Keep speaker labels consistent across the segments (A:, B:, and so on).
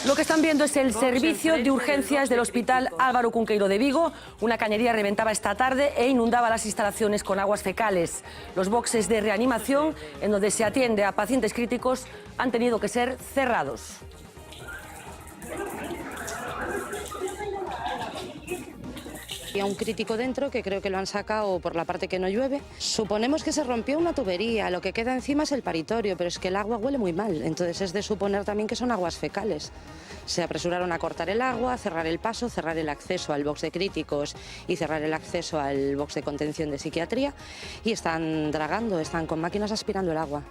A: Lo que están viendo es el servicio de urgencias del Hospital Álvaro Cunqueiro de Vigo. Una cañería reventaba esta tarde e inundaba las instalaciones con aguas fecales. Los boxes de reanimación, en donde se atiende a pacientes críticos, han tenido que ser cerrados.
B: Había un crítico dentro que creo que lo han sacado por la parte que no llueve. Suponemos que se rompió una tubería, lo que queda encima es el paritorio, pero es que el agua huele muy mal, entonces es de suponer también que son aguas fecales. Se apresuraron a cortar el agua, cerrar el paso, cerrar el acceso al box de críticos y cerrar el acceso al box de contención de psiquiatría y están dragando, están con máquinas aspirando el agua.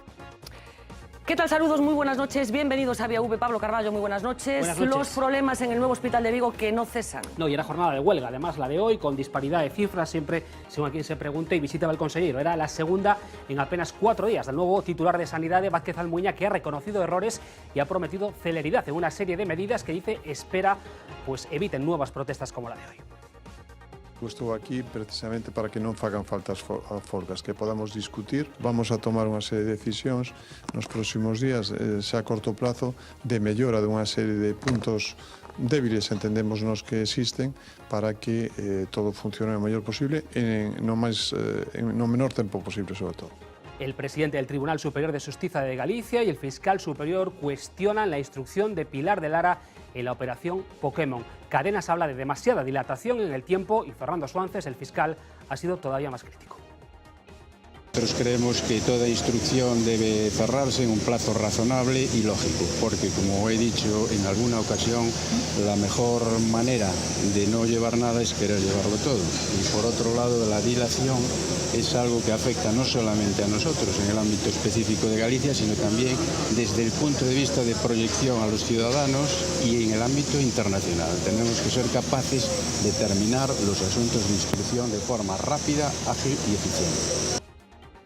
A: ¿Qué tal? Saludos, muy buenas noches. Bienvenidos a Vía V. Pablo Carballo, muy buenas noches.
C: Buenas noches.
A: Los problemas en el nuevo hospital de Vigo que no cesan.
C: No, y era jornada de huelga, además la de hoy, con disparidad de cifras, siempre según a quien se pregunte, y visitaba el consejero. Era la segunda en apenas 4 días del nuevo titular de Sanidad, Vázquez Almuña, que ha reconocido errores y ha prometido celeridad en una serie de medidas que dice espera pues eviten nuevas protestas como la de hoy.
D: Estou aquí precisamente para que non fagan falta as folgas, que podamos discutir. Vamos a tomar unha serie de decisións nos próximos días, xa a corto plazo, de mellora dunha serie de puntos débiles, entendemos nos que existen, para que todo funcione o mellor posible no menor tempo posible, sobre todo.
C: El presidente del Tribunal Superior de Justicia de Galicia y el fiscal superior cuestionan la instrucción de Pilar de Lara en la operación Pokémon. Cadenas habla de demasiada dilatación en el tiempo y Fernando Suances, el fiscal, ha sido todavía más crítico.
E: Nosotros creemos que toda instrucción debe cerrarse en un plazo razonable y lógico, porque, como he dicho en alguna ocasión, la mejor manera de no llevar nada es querer llevarlo todo. Y por otro lado, la dilación es algo que afecta no solamente a nosotros en el ámbito específico de Galicia, sino también desde el punto de vista de proyección a los ciudadanos y en el ámbito internacional. Tenemos que ser capaces de terminar los asuntos de instrucción de forma rápida, ágil y eficiente.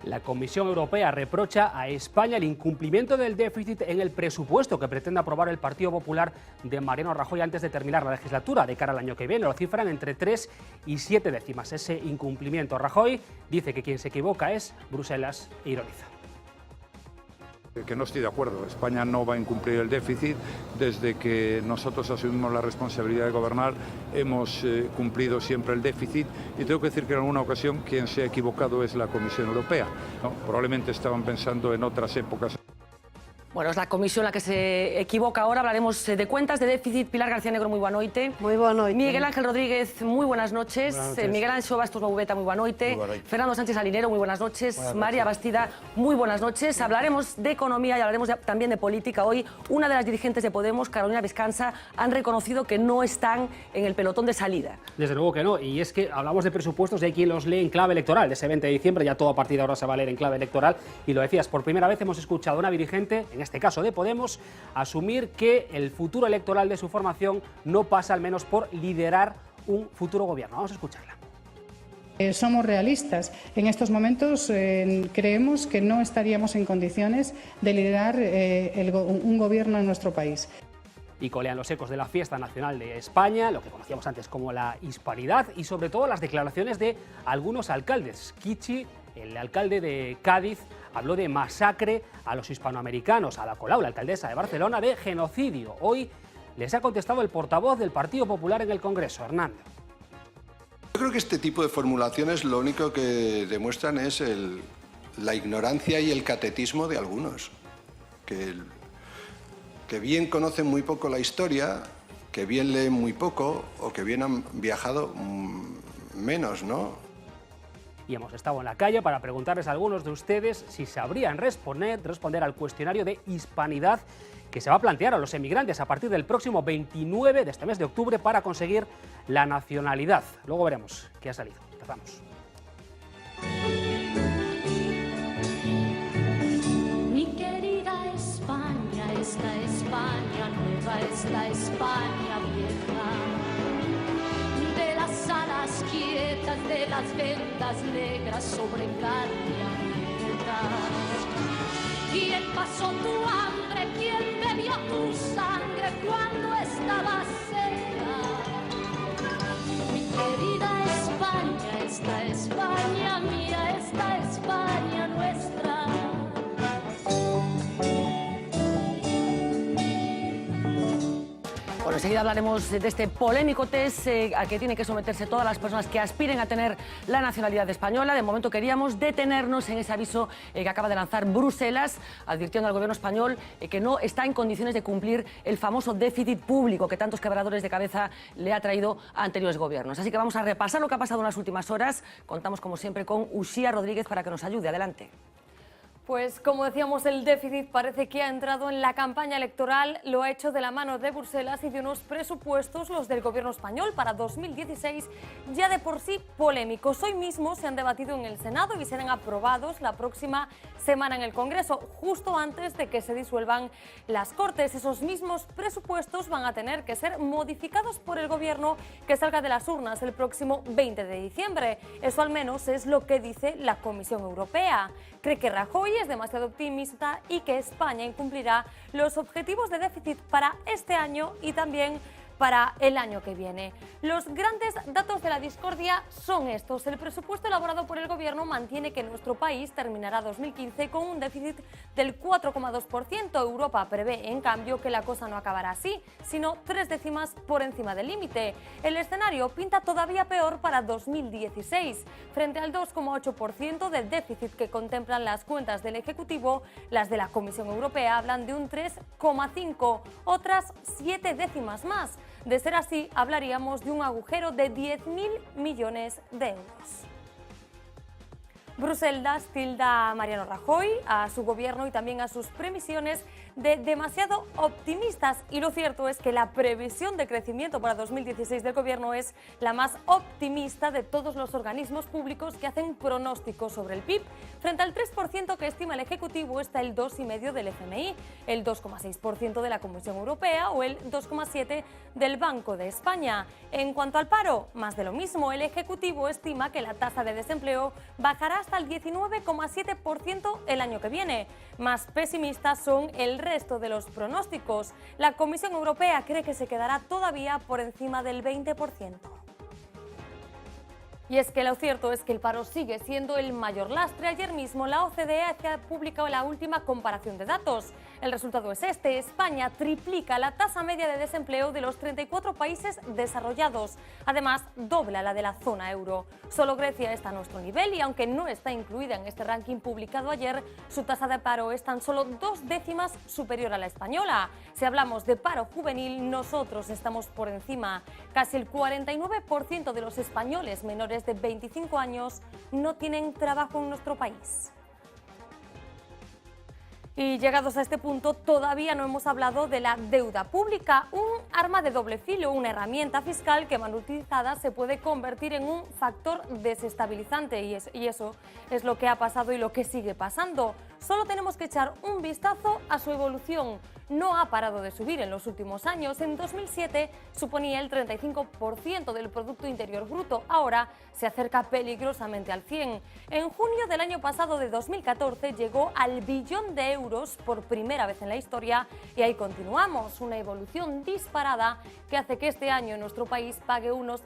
C: La Comisión Europea reprocha a España el incumplimiento del déficit en el presupuesto que pretende aprobar el Partido Popular de Mariano Rajoy antes de terminar la legislatura. De cara al año que viene lo cifran entre 3 y 7 décimas. Ese incumplimiento, Rajoy dice que quien se equivoca es Bruselas e ironiza.
F: Que no estoy de acuerdo. España no va a incumplir el déficit. Desde que nosotros asumimos la responsabilidad de gobernar hemos cumplido siempre el déficit y tengo que decir que en alguna ocasión quien se ha equivocado es la Comisión Europea, ¿no? Probablemente estaban pensando en otras épocas.
A: Bueno, es la comisión la que se equivoca ahora. Hablaremos de cuentas, de déficit. Pilar García Negro, muy buena noite.
G: Muy buena noite.
A: Miguel Ángel Rodríguez, muy buenas noches.
G: Buenas noches.
A: Miguel Anxo Bastos Baubeta, muy buena noite. Fernando Sánchez Alinero, muy buenas noches. María Bastida, muy buenas noches. Hablaremos de economía y hablaremos también de política. Hoy, una de las dirigentes de Podemos, Carolina Vescanza, han reconocido que no están en el pelotón de salida.
C: Desde luego que no, y es que hablamos de presupuestos y hay quien los lee en clave electoral. De ese 20 de diciembre ya todo a partir de ahora se va a leer en clave electoral. Y lo decías, por primera vez hemos escuchado a una dirigente, en este caso de Podemos, asumir que el futuro electoral de su formación no pasa al menos por liderar un futuro gobierno. Vamos a escucharla.
H: Somos realistas. En estos momentos creemos que no estaríamos en condiciones de liderar un gobierno en nuestro país.
C: Y colean los ecos de la Fiesta Nacional de España, lo que conocíamos antes como la Hispanidad, y sobre todo las declaraciones de algunos alcaldes. Kichi, el alcalde de Cádiz, habló de masacre a los hispanoamericanos. Ada Colau, la alcaldesa de Barcelona, de genocidio. Hoy les ha contestado el portavoz del Partido Popular en el Congreso, Hernando.
I: Yo creo que este tipo de formulaciones lo único que demuestran es la ignorancia y el catetismo de algunos, que bien conocen muy poco la historia, que bien leen muy poco o que bien han viajado menos, ¿no?
C: Y hemos estado en la calle para preguntarles a algunos de ustedes si sabrían responder al cuestionario de hispanidad que se va a plantear a los emigrantes a partir del próximo 29 de este mes de octubre para conseguir la nacionalidad. Luego veremos qué ha salido. Empezamos.
J: Mi querida España, esta España nueva, esta España vieja, de las alas quietas, de las vendas negras sobre carne abierta. ¿Quién pasó tu hambre? ¿Quién bebió tu sangre cuando estabas seca? Mi querida España, esta España mía, esta España nuestra.
A: Bueno, enseguida hablaremos de este polémico test al que tienen que someterse todas las personas que aspiren a tener la nacionalidad española. De momento queríamos detenernos en ese aviso que acaba de lanzar Bruselas, advirtiendo al gobierno español que no está en condiciones de cumplir el famoso déficit público que tantos quebradores de cabeza le ha traído a anteriores gobiernos. Así que vamos a repasar lo que ha pasado en las últimas horas. Contamos, como siempre, con Uxía Rodríguez para que nos ayude. Adelante.
G: Pues como decíamos, el déficit parece que ha entrado en la campaña electoral, lo ha hecho de la mano de Bruselas y de unos presupuestos, los del gobierno español, para 2016, ya de por sí polémicos. Hoy mismo se han debatido en el Senado y serán aprobados la próxima semana en el Congreso, justo antes de que se disuelvan las Cortes. Esos mismos presupuestos van a tener que ser modificados por el gobierno que salga de las urnas el próximo 20 de diciembre. Eso al menos es lo que dice la Comisión Europea. Cree que Rajoy es demasiado optimista y que España incumplirá los objetivos de déficit para este año y también para el año que viene. Los grandes datos de la discordia son estos. El presupuesto elaborado por el gobierno mantiene que nuestro país terminará 2015 con un déficit del 4,2%. Europa prevé, en cambio, que la cosa no acabará así, sino 3 décimas por encima del límite. El escenario pinta todavía peor para 2016. Frente al 2,8% de déficit que contemplan las cuentas del Ejecutivo, las de la Comisión Europea hablan de un 3,5%, otras 7 décimas más. De ser así, hablaríamos de un agujero de 10.000 millones de euros. Bruselas tilda a Mariano Rajoy, a su gobierno y también a sus previsiones de demasiado optimistas. Y lo cierto es que la previsión de crecimiento para 2016 del gobierno es la más optimista de todos los organismos públicos que hacen pronósticos sobre el PIB. Frente al 3% que estima el Ejecutivo está el 2,5% del FMI, el 2,6% de la Comisión Europea o el 2,7% del Banco de España. En cuanto al paro, más de lo mismo. El Ejecutivo estima que la tasa de desempleo bajará hasta el 19,7% el año que viene. Más pesimistas son el resto de los pronósticos. La Comisión Europea cree que se quedará todavía por encima del 20%. Y es que lo cierto es que el paro sigue siendo el mayor lastre. Ayer mismo la OCDE ha publicado la última comparación de datos. El resultado es este: España triplica la tasa media de desempleo de los 34 países desarrollados. Además, dobla la de la zona euro. Solo Grecia está a nuestro nivel y aunque no está incluida en este ranking publicado ayer, su tasa de paro es tan solo 2 décimas superior a la española. Si hablamos de paro juvenil, nosotros estamos por encima. Casi el 49% de los españoles menores de 25 años no tienen trabajo en nuestro país. Y llegados a este punto, todavía no hemos hablado de la deuda pública, un arma de doble filo, una herramienta fiscal que mal utilizada se puede convertir en un factor desestabilizante y eso es lo que ha pasado y lo que sigue pasando. Solo tenemos que echar un vistazo a su evolución. No ha parado de subir en los últimos años. En 2007 suponía el 35% del Producto Interior Bruto. Ahora se acerca peligrosamente al 100%. En junio del año pasado, de 2014, llegó al billón de euros por primera vez en la historia y ahí continuamos. Una evolución disparada que hace que este año nuestro país pague unos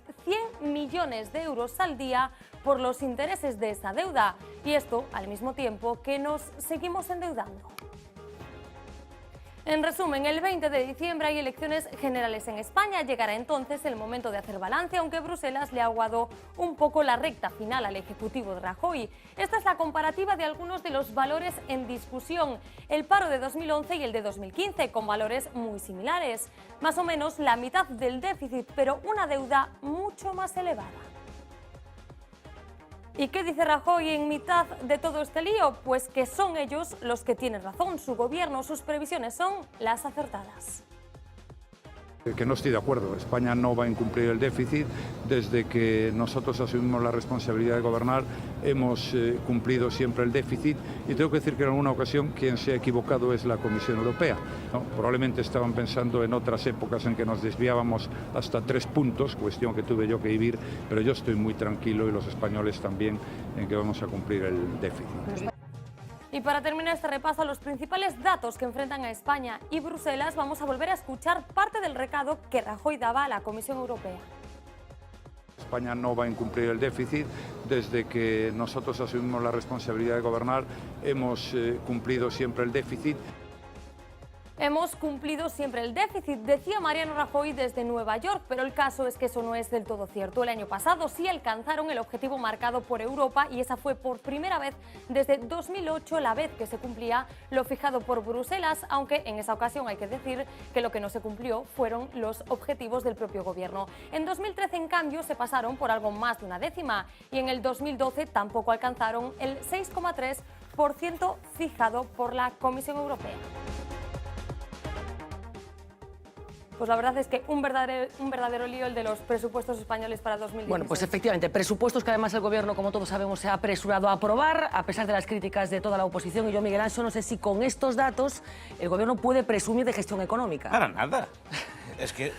G: 100 millones de euros al día por los intereses de esa deuda. Y esto al mismo tiempo que nos seguimos endeudando. En resumen, el 20 de diciembre hay elecciones generales en España. Llegará entonces el momento de hacer balance, aunque Bruselas le ha aguado un poco la recta final al Ejecutivo de Rajoy. Esta es la comparativa de algunos de los valores en discusión. El paro de 2011 y el de 2015, con valores muy similares. Más o menos la mitad del déficit, pero una deuda mucho más elevada. ¿Y qué dice Rajoy en mitad de todo este lío? Pues que son ellos los que tienen razón. Su gobierno, sus previsiones son las acertadas.
F: Que no estoy de acuerdo. España no va a incumplir el déficit. Desde que nosotros asumimos la responsabilidad de gobernar, hemos cumplido siempre el déficit. Y tengo que decir que en alguna ocasión quien se ha equivocado es la Comisión Europea, ¿no? Probablemente estaban pensando en otras épocas en que nos desviábamos hasta 3 puntos, cuestión que tuve yo que vivir, pero yo estoy muy tranquilo y los españoles también en que vamos a cumplir el déficit.
G: Y para terminar este repaso a los principales datos que enfrentan a España y Bruselas, vamos a volver a escuchar parte del recado que Rajoy daba a la Comisión Europea.
F: España no va a incumplir el déficit. Desde que nosotros asumimos la responsabilidad de gobernar, hemos cumplido siempre el déficit.
G: Hemos cumplido siempre el déficit, decía Mariano Rajoy desde Nueva York, pero el caso es que eso no es del todo cierto. El año pasado sí alcanzaron el objetivo marcado por Europa y esa fue por primera vez desde 2008 la vez que se cumplía lo fijado por Bruselas, aunque en esa ocasión hay que decir que lo que no se cumplió fueron los objetivos del propio gobierno. En 2013, en cambio, se pasaron por algo más de una décima y en el 2012 tampoco alcanzaron el 6,3% fijado por la Comisión Europea. Pues la verdad es que un verdadero lío el de los presupuestos españoles para 2016.
A: Bueno, pues efectivamente, presupuestos que además el Gobierno, como todos sabemos, se ha apresurado a aprobar, a pesar de las críticas de toda la oposición. Y yo, Miguel Anxo, no sé si con estos datos el Gobierno puede presumir de gestión económica.
K: Para nada. Es que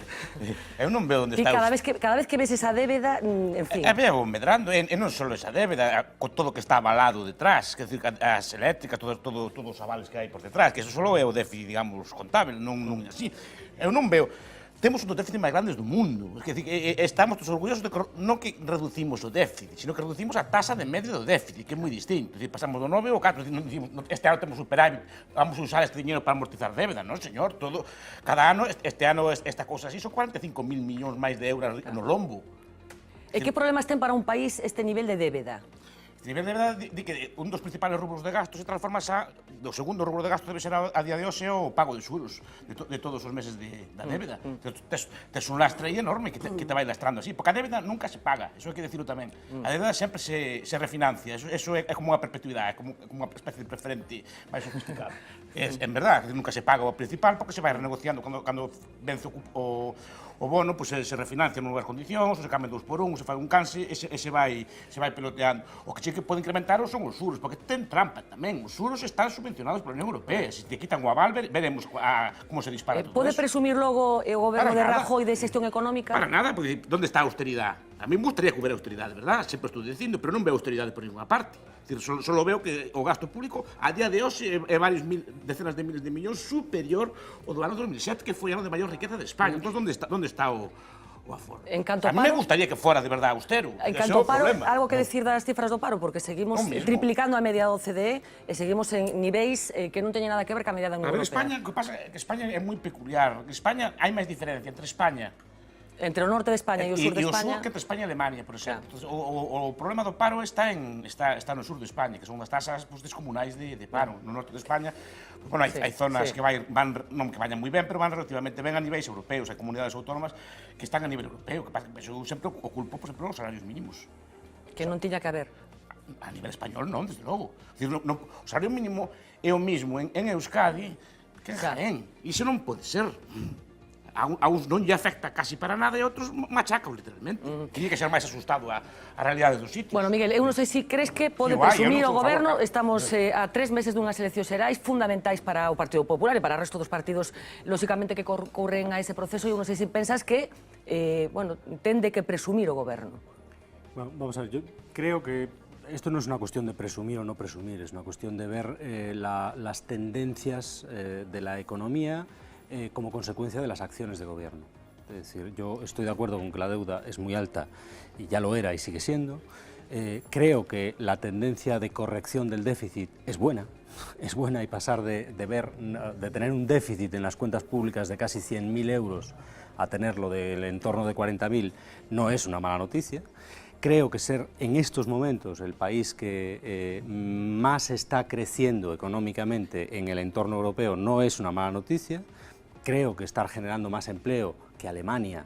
K: eu non veo onde
A: Y
K: está...
A: cada vez que ves esa débeda, en fin...
K: Veo medrando, e non só esa débeda, con todo o que está avalado detrás, que decir, as eléctricas, todos os avales que hai por detrás, que eso só é o déficit, digamos, contable, non é así. Eu non veo... Temos un dos déficits máis grandes do mundo. É dicir, estamos todos orgullosos de que non que reducimos o déficit, sino que reducimos a tasa de medio do déficit, que é moi distinto. É dicir, pasamos do 9 ao 4, este ano temos superávit, vamos a usar este dinero para amortizar débeda, non, señor? Todo, cada ano, este ano, esta cousa así, son 45.000 millóns máis de euros no lombo.
A: E que problemas ten para un país este nivel de débeda?
K: A nivel de verdade, di que un dos principales rubros de gasto se transforma xa, o segundo rubro de gasto debe ser a día de hoxe o pago de xuros de todos os meses da débeda. Tes un lastre aí enorme que te vai lastrando así, porque a débeda nunca se paga, eso hai que decirlo tamén. A débeda sempre se refinancia, eso é como unha perpetuidade, é como unha especie de preferente máis sofisticado. En verdade, nunca se paga o principal porque se vai renegociando cando vence o bono, pues se refinancia en novas condicións, se cambian 2 por 1, se fai un canse e se vai peloteando. O que sí que pode incrementar son os xuros, porque ten trampa tamén. Os xuros están subvencionados pola Unión Europea. Se te quitan o aval, veremos como se dispara todo
A: Pode
K: eso.
A: presumir logo o goberno de Rajoy de xestión económica?
K: Para nada, porque onde está a austeridade? A mí me gustaría que hubiera austeridade, verdad? Sempre estou dicindo, pero non veo austeridade por ninguna parte. Solo veo que o gasto público a día de hoxe é varios decenas de miles de millóns superior ao do ano 2007, que foi o ano de maior riqueza de España. Entón, onde está o aforro?
A: A
K: mí me gustaría que fora de verdade austero.
A: En canto ao paro, algo que decir das cifras do paro, porque seguimos triplicando a media da OCDE e seguimos en niveis que non teñen nada que ver ca media da Unión Europea.
K: España, o que pasa é que España é moi peculiar. España, hai máis diferencia entre España
A: entre o norte de España e o sur de España.
K: E o sur que entre España e Alemania, por exemplo. O problema do paro está no sur de España, que son as tasas descomunais de paro. No norte de España, bueno, hai zonas que non que vayan moi ben, pero van relativamente ben a niveis europeos. Hai comunidades autónomas que están a nivel europeo, que pasa que eu sempre o culpo, por exemplo, os salarios mínimos.
A: Que non tiña que haber.
K: A nivel español non, desde logo. O salario mínimo é o mismo en Euskadi que en Jaén. Iso non pode ser. A uns non lle afecta casi para nada e a outros machacaos, literalmente. Tiña que ser máis asustado a realidade dos sitios.
A: Bueno, Miguel, eu non sei se crees que pode presumir o goberno, estamos a 3 meses dunhas eleccións xerais fundamentais para o Partido Popular e para o resto dos partidos, lóxicamente, que corren a ese proceso, e eu non sei se pensas que, bueno, tende que presumir o goberno.
L: Bueno, vamos a ver, yo creo que esto no es una cuestión de presumir o no presumir, es una cuestión de ver las tendencias de la economía como consecuencia de las acciones de gobierno. Es decir, yo estoy de acuerdo con que la deuda es muy alta y ya lo era y sigue siendo. Creo que la tendencia de corrección del déficit es buena y pasar de tener un déficit en las cuentas públicas de casi 100.000 euros a tenerlo del entorno de 40.000 no es una mala noticia. Creo que ser en estos momentos el país que más está creciendo económicamente en el entorno europeo no es una mala noticia. Creo que estar generando más empleo que Alemania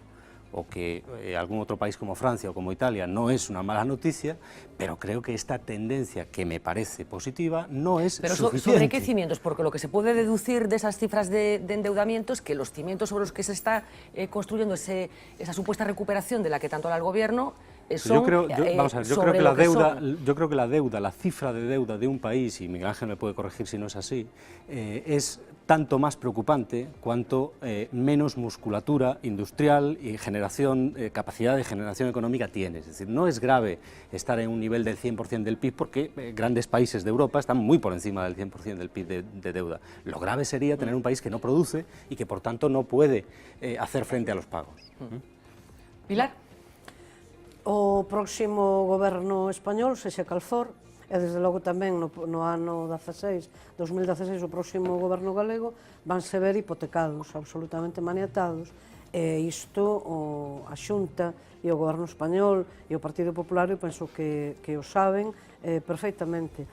L: o que algún otro país como Francia o como Italia no es una mala noticia, pero creo que esta tendencia, que me parece positiva, no es suficiente.
A: Pero ¿sobre qué cimientos? Porque lo que se puede deducir de esas cifras de endeudamiento es que los cimientos sobre los que se está construyendo esa supuesta recuperación de la que tanto habla el Gobierno son
L: yo creo que la deuda, la cifra de deuda de un país, y Miguel Ángel me puede corregir si no es así, es tanto más preocupante cuanto menos musculatura industrial y capacidad de generación económica tiene. Es decir, no es grave estar en un nivel del 100% del PIB porque grandes países de Europa están muy por encima del 100% del PIB de deuda. Lo grave sería tener un país que no produce y que por tanto no puede hacer frente a los pagos.
A: Pilar?
M: O próximo goberno español, sexa cal for, e desde logo tamén no ano 2016 o próximo goberno galego vanse ver hipotecados, absolutamente maniatados, e isto a Xunta e o goberno español e o Partido Popular eu penso que o saben perfectamente.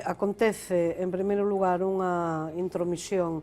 M: Acontece, en primeiro lugar, unha intromisión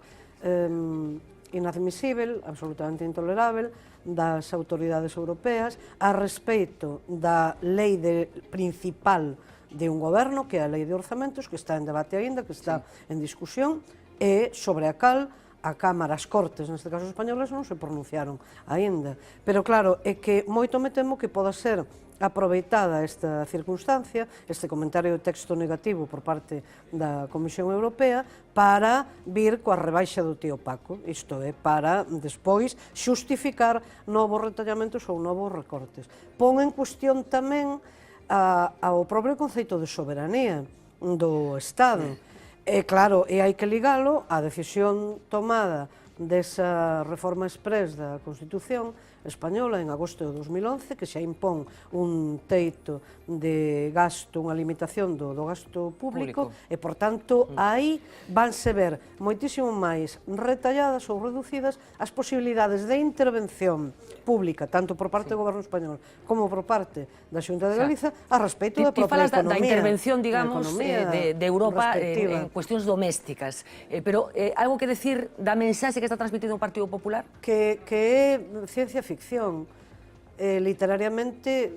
M: inadmisível, absolutamente intolerável, das autoridades europeas a respeito da lei principal de un goberno, que é a lei de orzamentos, que está en debate aínda, que está en discusión, e sobre a cal a Cámara, as Cortes, neste caso españolas, non se pronunciaron aínda. Pero claro, é que moito me temo que poda ser aproveitada esta circunstancia, este comentario de texto negativo por parte da Comisión Europea, para vir coa rebaixa do tío Paco, isto é, para despois xustificar novos retallamentos ou novos recortes. Pon en cuestión tamén ao propio conceito de soberanía do Estado. E claro, e hai que ligalo á decisión tomada desa reforma exprés da Constitución española en agosto de 2011, que xa impón un teito de gasto, unha limitación do gasto público, e, por tanto, aí vanse ver moitísimo máis retalladas ou reducidas as posibilidades de intervención pública, tanto por parte do goberno español como por parte da Xunta de Galiza, a respeito da propia economía.
A: Da intervención, digamos, de Europa en cuestións domésticas. Pero algo que decir da mensaxe que está transmitindo o Partido Popular?
M: Que é ciencia ficción. Literariamente,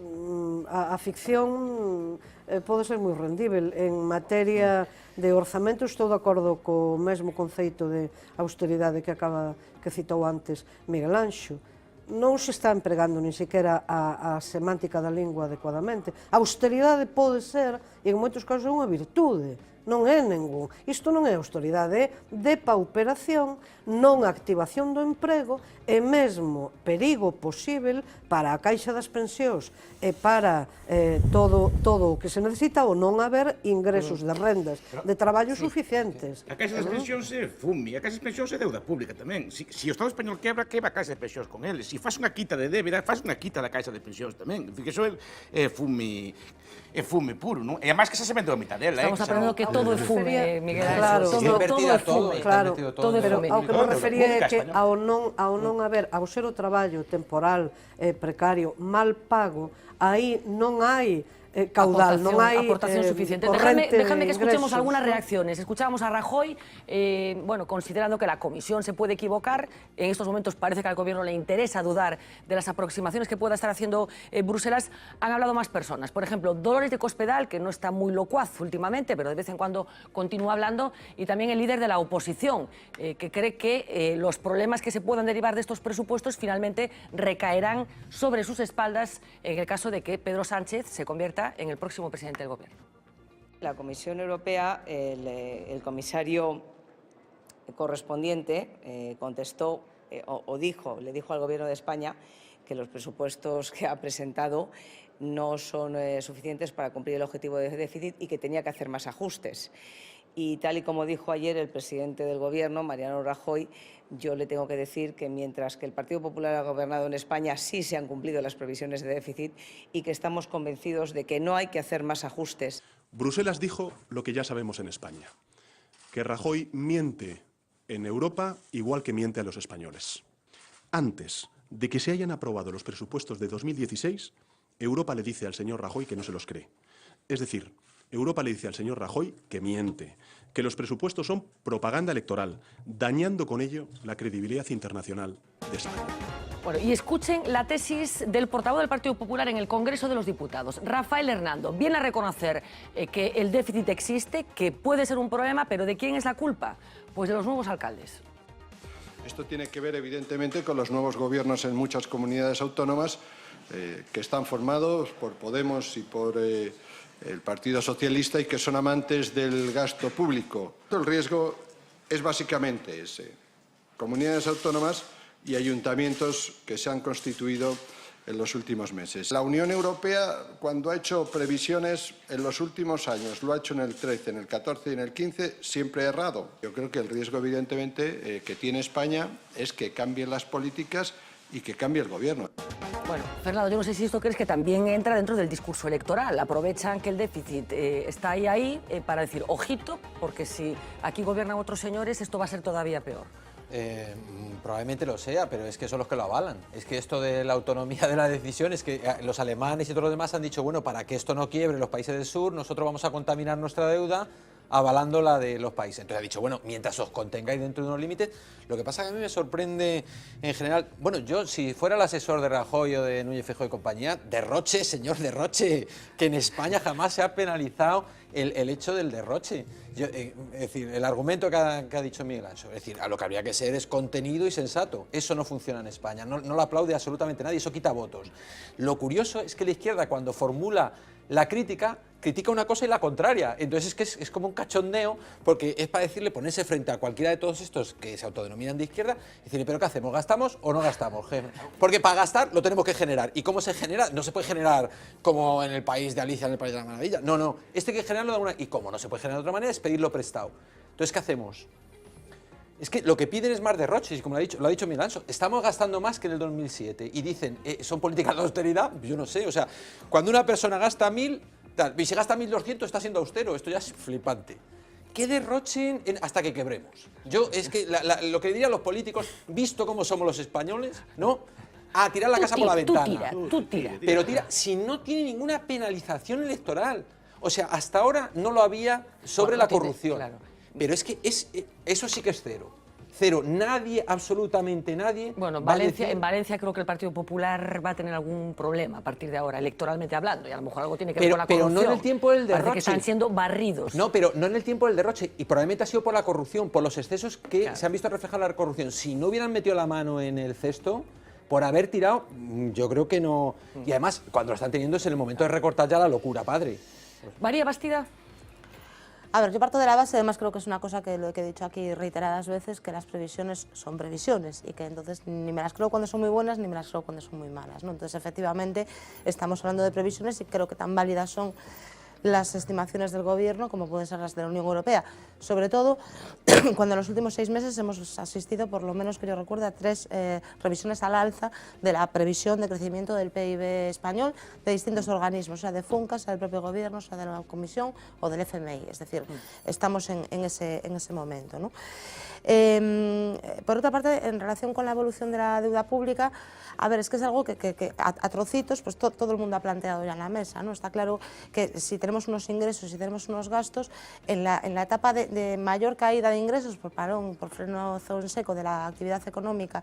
M: a ficción pode ser moi rendível. En materia de orzamento, estou de acordo co mesmo conceito de austeridade que citou antes Miguel Anxo. Non se está empregando nin sequera a semántica da lingua adecuadamente. A austeridade pode ser, e en moitos casos é unha virtude, non é ningún. Isto non é austeridade, é depauperación, non activación do emprego e mesmo perigo posível para a caixa das pensións e para todo o que se necesita ou non haber ingresos de rendas de traballo suficientes.
K: A caixa das pensións é fume, a caixa das pensións é deuda pública tamén. Se o Estado español quebra a caixa de pensións con eles. Se faz unha quita de débeda, faz unha quita da caixa de pensións tamén. Iso é fume puro, non? E además que xa se vendeu a mitad dela.
A: Estamos aprendendo que todo é fume, Miguel Ángel.
M: Claro,
A: todo é fume.
M: Claro, pero ao que me refería é que ao non haber, ao ser o traballo temporal, precario, mal pago, aí non hai caudal, non hai
A: aportación suficiente. Déjame que escuchemos algunas reacciones. Escuchábamos a Rajoy, considerando que la Comisión se puede equivocar. En estos momentos parece que al Gobierno le interesa dudar de las aproximaciones que pueda estar haciendo Bruselas. Han hablado más personas. Por ejemplo, Dolores de Cospedal, que no está muy locuaz últimamente, pero de vez en cuando continúa hablando, y también el líder de la oposición, que cree que los problemas que se puedan derivar de estos presupuestos finalmente recaerán sobre sus espaldas en el caso de que Pedro Sánchez se convierta en el próximo presidente del Gobierno.
N: La Comisión Europea, el comisario correspondiente contestó le dijo al Gobierno de España que los presupuestos que ha presentado no son suficientes para cumplir el objetivo de déficit y que tenía que hacer más ajustes. Y tal y como dijo ayer el presidente del Gobierno, Mariano Rajoy, yo le tengo que decir que mientras que el Partido Popular ha gobernado en España sí se han cumplido las previsiones de déficit y que estamos convencidos de que no hay que hacer más ajustes.
O: Bruselas dijo lo que ya sabemos en España, que Rajoy miente en Europa igual que miente a los españoles. Antes de que se hayan aprobado los presupuestos de 2016, Europa le dice al señor Rajoy que no se los cree. Es decir, Europa le dice al señor Rajoy que miente, que los presupuestos son propaganda electoral, dañando con ello la credibilidad internacional de España.
A: Bueno, y escuchen la tesis del portavoz del Partido Popular en el Congreso de los Diputados, Rafael Hernando. Viene a reconocer que el déficit existe, que puede ser un problema, pero ¿de quién es la culpa? Pues de los nuevos alcaldes.
I: Esto tiene que ver, evidentemente, con los nuevos gobiernos en muchas comunidades autónomas que están formados por Podemos y por el Partido Socialista y que son amantes del gasto público. El riesgo es básicamente ese. Comunidades autónomas y ayuntamientos que se han constituido en los últimos meses. La Unión Europea, cuando ha hecho previsiones en los últimos años, lo ha hecho en el 13, en el 14 y en el 15, siempre ha errado. Yo creo que el riesgo, evidentemente, que tiene España es que cambien las políticas y que cambie el Gobierno.
A: Bueno, Fernando, yo no sé si esto crees que también entra dentro del discurso electoral. Aprovechan que el déficit está ahí para decir, ojito, porque si aquí gobiernan otros señores, esto va a ser todavía peor.
P: Probablemente lo sea, pero es que son los que lo avalan. Es que esto de la autonomía de la decisión, es que los alemanes y todos los demás han dicho, bueno, para que esto no quiebre los países del sur, nosotros vamos a contaminar nuestra deuda avalando la de los países. Entonces ha dicho, bueno, mientras os contengáis dentro de unos límites. Lo que pasa es que a mí me sorprende en general, bueno, yo si fuera el asesor de Rajoy o de Núñez Feijóo y compañía, derroche, señor derroche, que en España jamás se ha penalizado el hecho del derroche. Es decir, el argumento que ha dicho Miguel Anso, es decir, a lo que habría que ser es contenido y sensato. Eso no funciona en España, no lo aplaude absolutamente nadie, eso quita votos. Lo curioso es que la izquierda, cuando formula la crítica, critica una cosa y la contraria. Entonces es que es como un cachondeo, porque es para decirle, ponerse frente a cualquiera de todos estos que se autodenominan de izquierda y decirle, ¿pero qué hacemos? ¿Gastamos o no gastamos? Porque para gastar lo tenemos que generar. ¿Y cómo se genera? No se puede generar como en el país de Alicia, en el País de la Maravilla. No, esto hay que generarlo de alguna... Y como no se puede generar de otra manera, es pedirlo prestado. Entonces, ¿qué hacemos? Es que lo que piden es más derroches, como lo ha dicho Miguel Anso. Estamos gastando más que en el 2007. Y dicen, ¿son políticas de austeridad? Yo no sé. O sea, cuando una persona gasta 1.000, y si gasta 1.200 está siendo austero. Esto ya es flipante. Que derrochen hasta que quebremos. Yo, es que lo que dirían los políticos, visto cómo somos los españoles, ¿no? A tirar la casa por la ventana.
A: Tú tira.
P: Pero tira, si no tiene ninguna penalización electoral. O sea, hasta ahora no lo había sobre la corrupción. Claro. Pero es que eso sí que es cero. Cero. Nadie, absolutamente nadie...
A: Bueno, en Valencia creo que el Partido Popular va a tener algún problema a partir de ahora, electoralmente hablando, y a lo mejor algo tiene que ver con la corrupción.
P: Pero no en el tiempo del derroche.
A: Parece que están siendo barridos.
P: No, pero no en el tiempo del derroche, y probablemente ha sido por la corrupción, por los excesos que se han visto reflejar la corrupción. Si no hubieran metido la mano en el cesto, por haber tirado, yo creo que no... Y además, cuando lo están teniendo es en el momento de recortar ya la locura, padre.
A: María Bastida.
B: A ver, yo parto de la base, además creo que es una cosa que lo que he dicho aquí reiteradas veces, que las previsiones son previsiones y que entonces ni me las creo cuando son muy buenas ni me las creo cuando son muy malas, ¿no? Entonces, efectivamente, estamos hablando de previsiones y creo que tan válidas son las estimaciones del Gobierno como pueden ser las de la Unión Europea, sobre todo cuando en los últimos 6 meses hemos asistido, por lo menos que yo recuerde, a 3 revisiones al alza de la previsión de crecimiento del PIB español de distintos organismos, sea de FUNCA, sea del propio Gobierno, sea de la Comisión o del FMI, es decir, estamos en ese momento, ¿no? Por otra parte, en relación con la evolución de la deuda pública, a ver, es que es algo que a trocitos pues todo el mundo ha planteado ya en la mesa, ¿no? Está claro que si tenemos unos ingresos y tenemos unos gastos, en la etapa de mayor caída de ingresos por parón, por freno en seco de la actividad económica,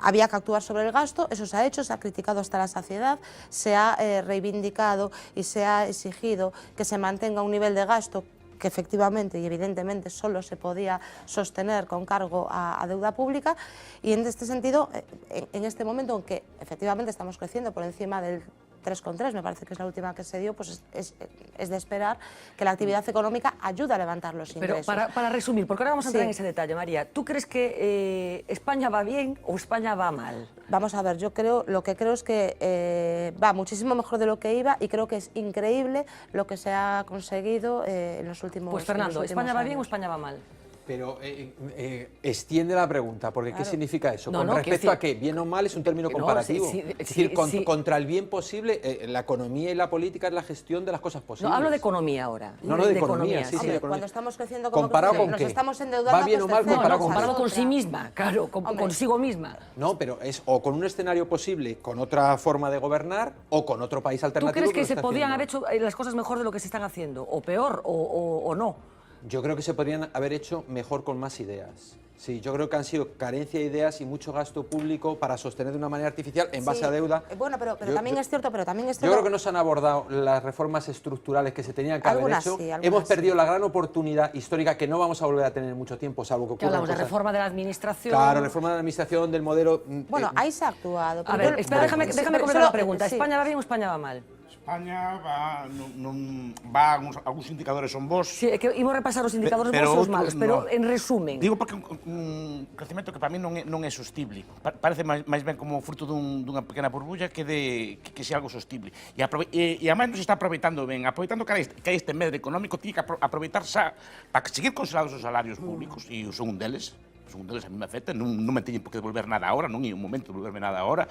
B: había que actuar sobre el gasto, eso se ha hecho, se ha criticado hasta la saciedad, se ha reivindicado y se ha exigido que se mantenga un nivel de gasto que efectivamente y evidentemente solo se podía sostener con cargo a deuda pública, y en este sentido, en este momento en que efectivamente estamos creciendo por encima del 3,3, me parece que es la última que se dio, pues es de esperar que la actividad económica ayude a levantar los ingresos.
A: Pero para resumir, porque ahora vamos a entrar en ese detalle, María, ¿tú crees que España va bien o España va mal?
B: Vamos a ver, lo que creo es que va muchísimo mejor de lo que iba, y creo que es increíble lo que se ha conseguido en los últimos años.
A: Pues Fernando, ¿España va bien o España va mal?
P: Pero extiende la pregunta, porque claro. ¿Qué significa eso? ¿Con respecto a qué? ¿Bien o mal es un término comparativo? Es decir, contra el bien posible, la economía y la política es la gestión de las cosas posibles.
A: No, hablo de economía ahora.
P: No, de economía, sí,
B: Hombre,
P: de
B: cuando estamos creciendo como nos estamos endeudando.
P: ¿Va bien o mal
A: comparado con sí misma? Claro, consigo misma.
P: No, pero es o con un escenario posible, con otra forma de gobernar, o con otro país alternativo.
A: ¿Tú crees que se podían haber hecho las cosas mejor de lo que se están haciendo? ¿O peor? ¿O no?
P: Yo creo que se podrían haber hecho mejor con más ideas. Sí, yo creo que han sido carencia de ideas y mucho gasto público para sostener de una manera artificial en base a deuda.
B: Bueno, pero también es cierto, Yo
P: creo que no se han abordado las reformas estructurales que se tenían que haber hecho. Hemos perdido la gran oportunidad histórica que no vamos a volver a tener en mucho tiempo, salvo que ocurra.
A: Hablamos de reforma de la administración.
P: Claro, reforma de la administración, del modelo.
B: Bueno, ahí se ha actuado.
A: A ver, espera, déjame comentar la pregunta. ¿España va bien o España va mal?
K: España va algúns indicadores son bons.
A: Sí, que imos repasar os indicadores bons e os malos, pero en resumen.
K: Digo porque un crecemento que para mí non é sostible. Parece máis ben como fruto dunha pequena burbulla que sea algo sostible. E además non se está aproveitando ben. Aproveitando que hai este medio económico, tiene que aproveitar xa para seguir consolados os salarios públicos, e son un deles. son deles a mí me afecta, non me teñen por que devolver nada agora, non é un momento de devolverme nada agora.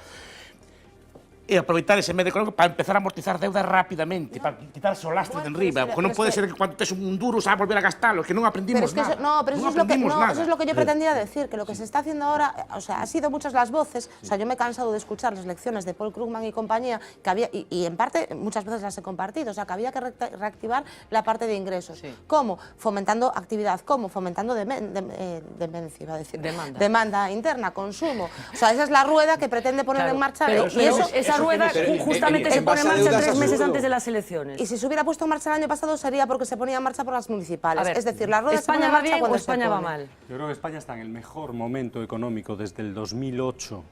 K: E aproveitar ese medio económico para empezar a amortizar deuda rapidamente, para quitarse o lastre de enriba, porque non pode ser que cuando tes un duro se va a volver a gastalo, que non aprendimos nada.
Q: No, pero eso es lo que yo pretendía decir, que lo que se está haciendo ahora, o sea, ha sido muchas las voces, o sea, yo me he cansado de escuchar las lecciones de Paul Krugman y compañía, que había, y en parte muchas veces las he compartido, o sea, que había que reactivar la parte de ingresos. ¿Cómo? Fomentando actividad, ¿cómo? Fomentando demencia, iba a decir. Demanda interna, consumo. O sea, esa es la rueda que pretende poner en marcha.
A: Esa rueda justamente se pone en marcha 3 meses antes de las elecciones.
Q: Y si se hubiera puesto en marcha el año pasado sería porque se ponía en marcha por las municipales. Es decir, la rueda
A: ¿España va bien o España va mal?
L: Yo creo que España está en el mejor momento económico desde el 2008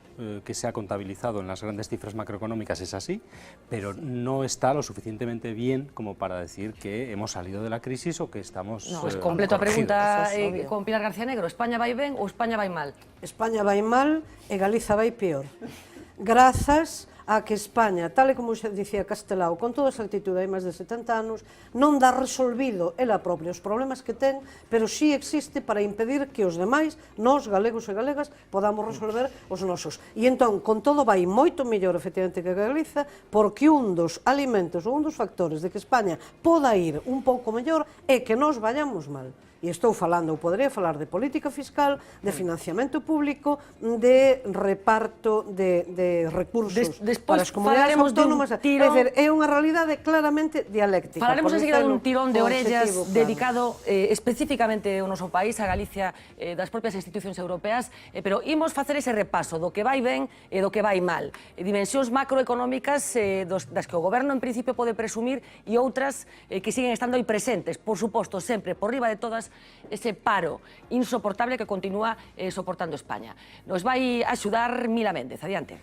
L: que se ha contabilizado en las grandes cifras macroeconómicas, es así, pero no está lo suficientemente bien como para decir que hemos salido de la crisis o que estamos
A: Pues completo a pregunta con Pilar García Negro. España vai ben ou España vai mal?
M: España vai mal e Galiza vai peor. Grazas a que España, tal e como se dicía Castelao, con toda esa actitude hai máis de 70 anos, non dá resolvido ela propia os problemas que ten, pero sí existe para impedir que os demais, nós, galegos e galegas, podamos resolver os nosos. E entón, con todo vai moito mellor, efectivamente, que Galiza, porque un dos alimentos ou un dos factores de que España poda ir un pouco mellor é que nós vayamos mal. E estou falando, ou podría falar de política fiscal, de financiamento público, de reparto de recursos para as comunidades autónomas. É dizer, é unha realidade claramente dialéctica.
A: Falaremos enseguida dun tirón de orellas dedicado especificamente ao noso país, a Galicia, das propias institucións europeas, pero imos facer ese repaso do que vai ben e do que vai mal. Dimensións macroeconómicas das que o goberno en principio pode presumir e outras que siguen estando aí presentes, por suposto, sempre por riba de todas, ese paro insoportable que continúa soportando España. Nos vai axudar Mila Méndez. Adiante.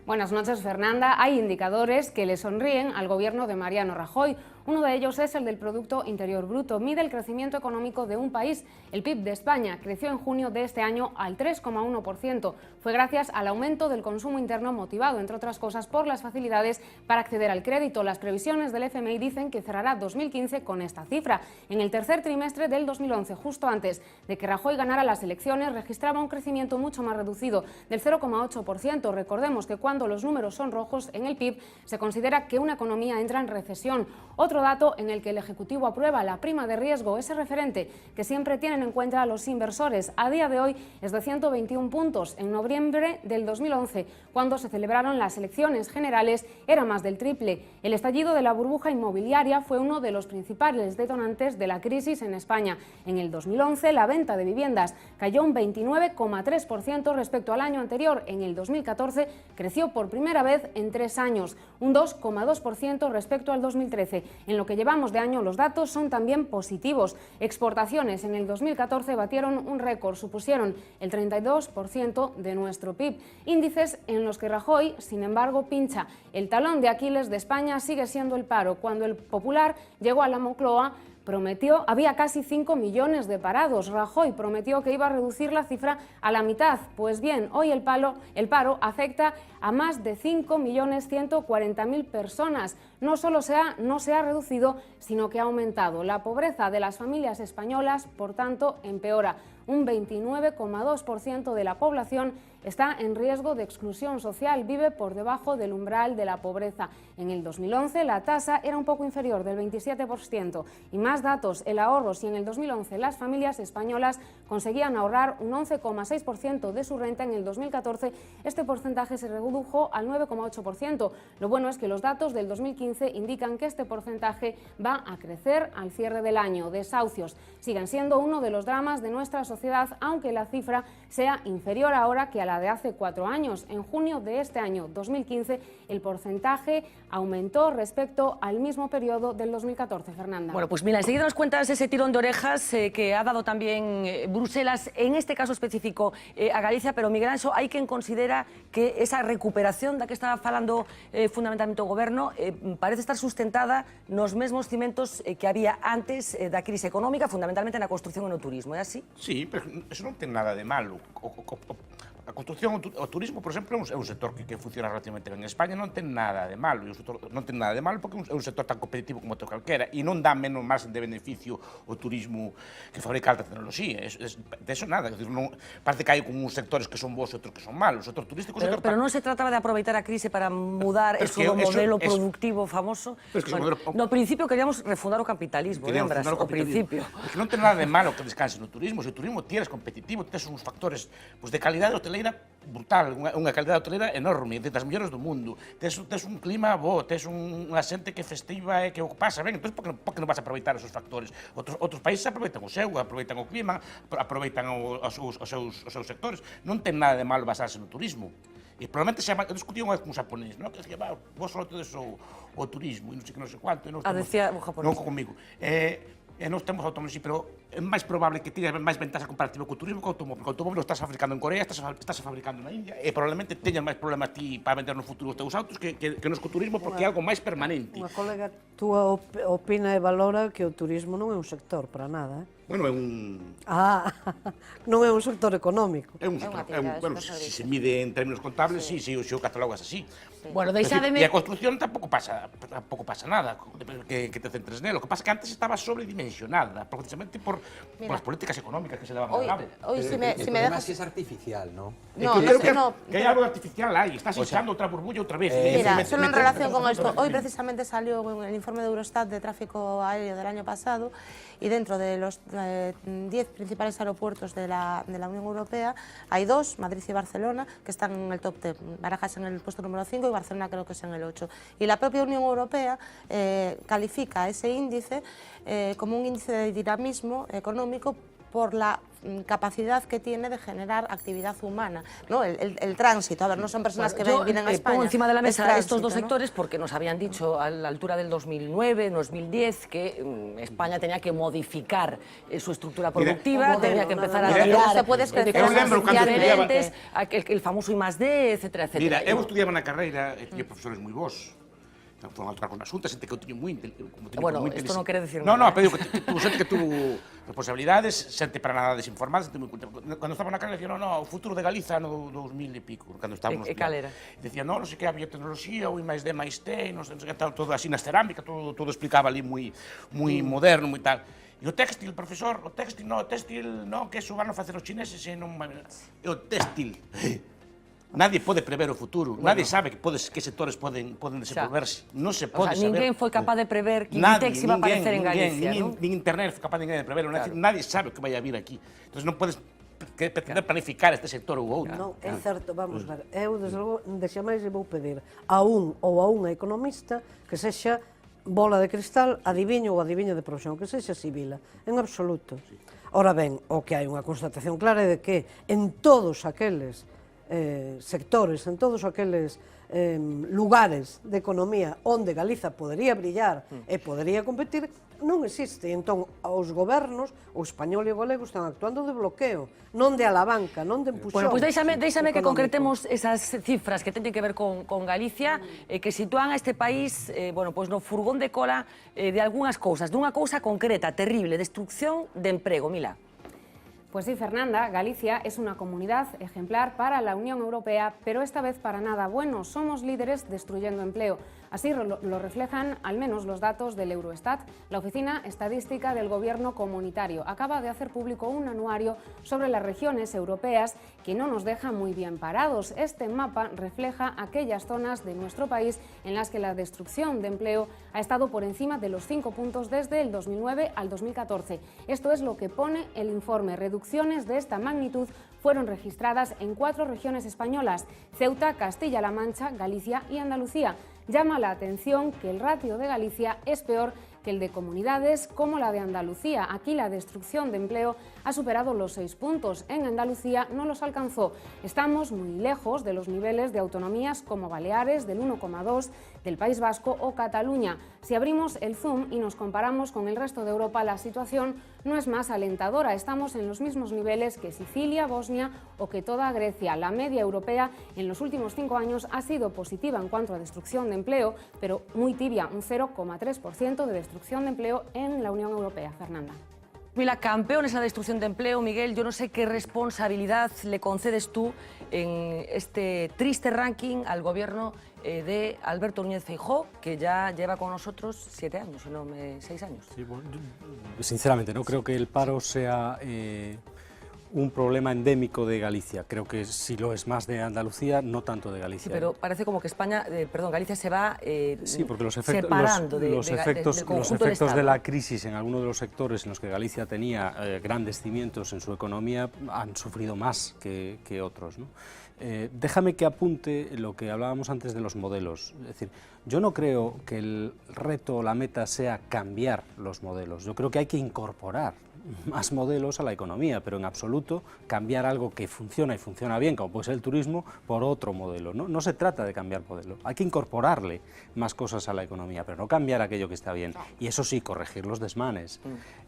R: Buenas noches, Fernanda. Hay indicadores que le sonríen al gobierno de Mariano Rajoy. Uno de ellos es el del Producto Interior Bruto. Mide el crecimiento económico de un país. El PIB de España creció en junio de este año al 3,1%. Fue gracias al aumento del consumo interno motivado, entre otras cosas, por las facilidades para acceder al crédito. Las previsiones del FMI dicen que cerrará 2015 con esta cifra. En el tercer trimestre del 2011, justo antes de que Rajoy ganara las elecciones, registraba un crecimiento mucho más reducido, del 0,8%. Recordemos que cuando los números son rojos en el PIB, se considera que una economía entra en recesión. Otro dato en el que el Ejecutivo aprueba la prima de riesgo, ese referente que siempre tienen en cuenta los inversores, a día de hoy es de 121 puntos. En noviembre del 2011, cuando se celebraron las elecciones generales, era más del triple. El estallido de la burbuja inmobiliaria fue uno de los principales detonantes de la crisis en España. En el 2011, la venta de viviendas cayó un 29,3% respecto al año anterior. En el 2014, creció por primera vez en 3 años, un 2,2% respecto al 2013. En lo que llevamos de año, los datos son también positivos. Exportaciones en el 2014 batieron un récord, supusieron el 32% de nuestro PIB. Índices en los que Rajoy, sin embargo, pincha. El talón de Aquiles de España sigue siendo el paro. Cuando el Popular llegó a la Moncloa, prometió, había casi 5 millones de parados. Rajoy prometió que iba a reducir la cifra a la mitad. Pues bien, hoy el paro afecta a más de 5.140.000 personas. No solo no se ha reducido, sino que ha aumentado. La pobreza de las familias españolas, por tanto, empeora. Un 29,2% de la población está en riesgo de exclusión social, vive por debajo del umbral de la pobreza. En el 2011 la tasa era un poco inferior, del 27%. Y más datos, el ahorro, si en el 2011 las familias españolas conseguían ahorrar un 11,6% de su renta, en el 2014 este porcentaje se redujo al 9,8%. Lo bueno es que los datos del 2015 indican que este porcentaje va a crecer al cierre del año. Desahucios siguen siendo uno de los dramas de nuestra sociedad, aunque la cifra sea inferior ahora que a la de hace 4 años. En junio de este año 2015 el porcentaje aumentó respecto al mismo periodo del 2014. Fernanda.
A: Bueno, pues mira, enseguida nos cuentas ese tirón de orejas que ha dado también Bruselas, en este caso específico a Galicia, pero Miguel Anxo, hai quen considera que esa recuperación da que estaba falando fundamentalmente o goberno parece estar sustentada nos mesmos cimentos que había antes da crise económica, fundamentalmente na construción e no turismo, é así?
K: Sí, pero eso non ten nada de malo. A construcción, o turismo, por exemplo, é un sector que funciona relativamente ben. En España non ten nada de malo, non ten nada de malo porque é un sector tan competitivo como outro calquera e non dá menos margen de beneficio o turismo que fabrica alta tecnoloxía. De eso nada, parece que hai como uns sectores que son bons e outros que son malos. O sector turístico...
A: Pero non se trataba de aproveitar a crise para mudar eso do modelo productivo famoso? No principio queríamos refundar o capitalismo, lembras? O principio.
K: Que non ten nada de malo que descanse no turismo. Se o turismo tienes competitivo, tens uns factores de calidade hoteleira brutal, unha calidade hoteleira enorme, das mellores do mundo. Tes un clima bo, tes unha xente que festiva e que o pasa ben. Entón, por que non vas a aproveitar esos factores? Outros países aproveitan o seu, aproveitan o clima, aproveitan os seus sectores. Non ten nada de malo basarse no turismo. E probablemente eu discutía unha vez con un japonés, que decía, vos solo tedes o turismo, e non sei que non sei cuánto.
A: Decía o japonés.
K: Non comigo. E nós temos automóviles, pero é máis probable que teña máis ventaxa comparativa co turismo que o automóvil. O automóvil estás fabricando en Corea, estás fabricando na India, e probablemente teñas máis problemas ti para vender no futuro os teus autos que nos co turismo, porque é algo máis permanente.
M: Unha colega túa opina e valora que o turismo non é un sector para nada,
K: Bueno, é un...
M: non é un sector económico.
K: É un sector, bueno, se se mide en términos contables, sí, o seu catálogo é así.
A: Bueno, deixádeme...
K: E a construcción tampouco pasa nada, que te centres nelo. O que pasa é que antes estaba sobredimensionada, precisamente por as políticas económicas que se daban a cabo.
P: El problema es que es artificial, ¿no?
K: No, que hay algo artificial ahí, estás echando otra burbulla otra vez.
Q: Mira, solo en relación con esto, hoy precisamente salió el informe de Eurostat de tráfico aéreo del año pasado y dentro de los 10 principales aeropuertos de la Unión Europea hay 2, Madrid y Barcelona, que están en el top 10. Barajas en el puesto número 5 y Barcelona creo que es en el 8. Y la propia Unión Europea califica ese índice como un índice de dinamismo económico por la capacidad que tiene de generar actividad humana, ¿no? El tránsito. A ver, no son personas que vienen a España.
A: Pongo encima de la mesa
Q: tránsito,
A: estos dos
Q: ¿no?
A: sectores porque nos habían dicho a la altura del 2009, 2010, que España tenía que modificar su estructura productiva, tenía que empezar a tirar de cosas diferentes, el famoso I+D, etcétera, etcétera.
K: Mira, eu estudiaba na carreira e tiña profesores moi bons. Foron a tocar con asuntas, xente que eu tiño moi inteligente.
A: Bueno, isto non quere decir
K: nada.
A: nada.
K: No, pero xente que tuvo responsabilidades, xente para nada desinformada, xente moi culta. Cando estaba na carreira, decía, no, o futuro de Galiza no 2000 e pico, cando estábamos...
A: E cal era?
K: Decía, no sei que, a biotecnoloxía, o I+D, non sei que, todo así na cerámica, todo explicaba ali moi moderno, moi tal. E o textil, profesor, o textil, que eso van a facer os chineses e non... E o textil... Nadie pode prever o futuro, nadie sabe que sectores poden desenvolverse, non se pode saber.
A: Ninguén foi capaz de prever que Inditex iba a aparecer en Galicia, non?
K: Nin internet foi capaz de preverlo, nadie sabe o que vai a vir aquí. Entón non podes pretender planificar este sector ou outro.
M: Non, é certo, vamos ver, eu, desde logo, deixamais e vou pedir a un ou a unha economista que sexa bola de cristal, adiviño ou adiviño de profesión, que sexa sibila, en absoluto. Ora ben, o que hai unha constatación clara é de que en todos aqueles sectores, en todos aqueles lugares de economía onde Galiza podería brillar e podería competir, non existe. Entón, os gobernos, o español e o galego, están actuando de bloqueo, non de alabanca, non de empuxón.
A: Bueno, pois deixame que concretemos esas cifras que teñen que ver con Galicia, que sitúan a este país no furgón de cola de algunhas cousas, dunha cousa concreta, terrible, destrucción de emprego. Mila.
R: Pues sí, Fernanda, Galicia es una comunidad ejemplar para la Unión Europea, pero esta vez para nada bueno. Somos líderes destruyendo empleo. Así lo reflejan al menos los datos del Eurostat. La Oficina Estadística del Gobierno Comunitario acaba de hacer público un anuario sobre las regiones europeas que no nos deja muy bien parados. Este mapa refleja aquellas zonas de nuestro país en las que la destrucción de empleo ha estado por encima de los 5 puntos desde el 2009 al 2014. Esto es lo que pone el informe. Reducciones de esta magnitud fueron registradas en 4 regiones españolas: Ceuta, Castilla-La Mancha, Galicia y Andalucía. Llama la atención que el ratio de Galicia es peor que el de comunidades como la de Andalucía. Aquí la destrucción de empleo ha superado los 6 puntos. En Andalucía no los alcanzó. Estamos muy lejos de los niveles de autonomías como Baleares, del 1,2, del País Vasco o Cataluña. Si abrimos el zoom y nos comparamos con el resto de Europa, la situación no es más alentadora. Estamos en los mismos niveles que Sicilia, Bosnia o que toda Grecia. La media europea en los últimos 5 años ha sido positiva en cuanto a destrucción de empleo, pero muy tibia, un 0,3% de destrucción de empleo en la Unión Europea. Fernanda.
A: Mira, campeones en la destrucción de empleo, Miguel, yo no sé qué responsabilidad le concedes tú en este triste ranking al gobierno de Alberto Núñez Feijóo, que ya lleva con nosotros 7 años, si no 6 años.
L: Sí, bueno, sinceramente, no creo que el paro sea un problema endémico de Galicia. Creo que sí lo es más de Andalucía, no tanto de Galicia.
A: Sí, pero parece como que Galicia se va
L: sí, porque los efectos,
A: separando
L: del conjunto
A: del
L: de la crisis en algunos de los sectores en los que Galicia tenía grandes cimientos en su economía han sufrido más que otros, ¿no? Déjame que apunte lo que hablábamos antes de los modelos. Es decir, yo no creo que el reto o la meta sea cambiar los modelos. Yo creo que hay que incorporar más modelos a la economía, pero en absoluto cambiar algo que funciona y funciona bien, como puede ser el turismo, por otro modelo. No se trata de cambiar modelo, hay que incorporarle más cosas a la economía, pero no cambiar aquello que está bien. Y eso sí, corregir los desmanes.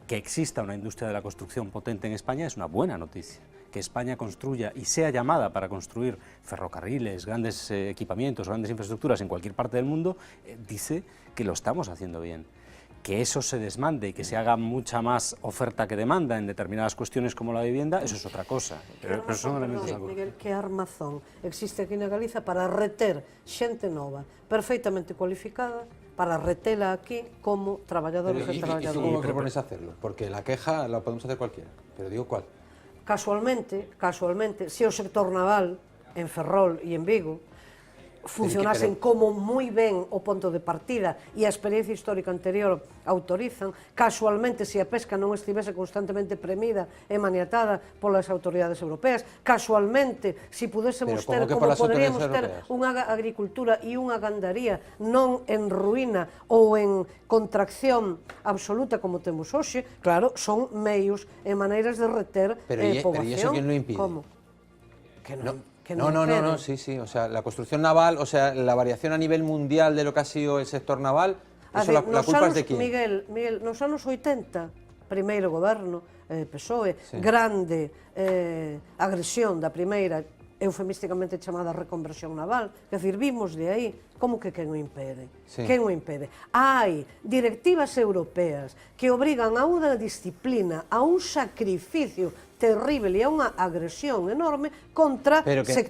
L: Que exista una industria de la construcción potente en España es una buena noticia. Que España construya y sea llamada para construir ferrocarriles, grandes equipamientos, grandes infraestructuras en cualquier parte del mundo, dice que lo estamos haciendo bien. Que eso se desmande y que se haga mucha más oferta que demanda en determinadas cuestiones como la vivienda, eso es otra cosa. Pero son elementos algo.
M: Miguel, que armazón existe aquí na Galiza para reter xente nova, perfectamente cualificada, para retela aquí como traballadores e traballadoras.
P: ¿Y cómo propones hacerlo? Porque la queja la podemos hacer cualquiera, pero digo cuál.
M: Casualmente, se o sector naval en Ferrol e en Vigo funcionasen como moi ben o punto de partida e a experiencia histórica anterior autorizan, casualmente se a pesca non estivese constantemente premida e maniatada polas autoridades europeas, casualmente se pudésemos ter como poderíamos ter unha agricultura e unha gandaría non en ruína ou en contracción absoluta como temos hoxe, claro, son meios e maneiras de reter población.
P: Pero ¿y eso quién lo impide?
M: Como? Que non.
P: No, sí, o sea, la construcción naval, o sea, la variación a nivel mundial de lo que ha sido el sector naval, eso la culpa es de quién.
M: Miguel, nos anos 80, primeiro goberno, PSOE, grande agresión da primeira, eufemísticamente chamada reconversión naval, que decir, vimos de aí, como que quen o impede? Quen o impede? Hai directivas europeas que obrigan a unha disciplina, a un sacrificio terrible e a unha agresión enorme contra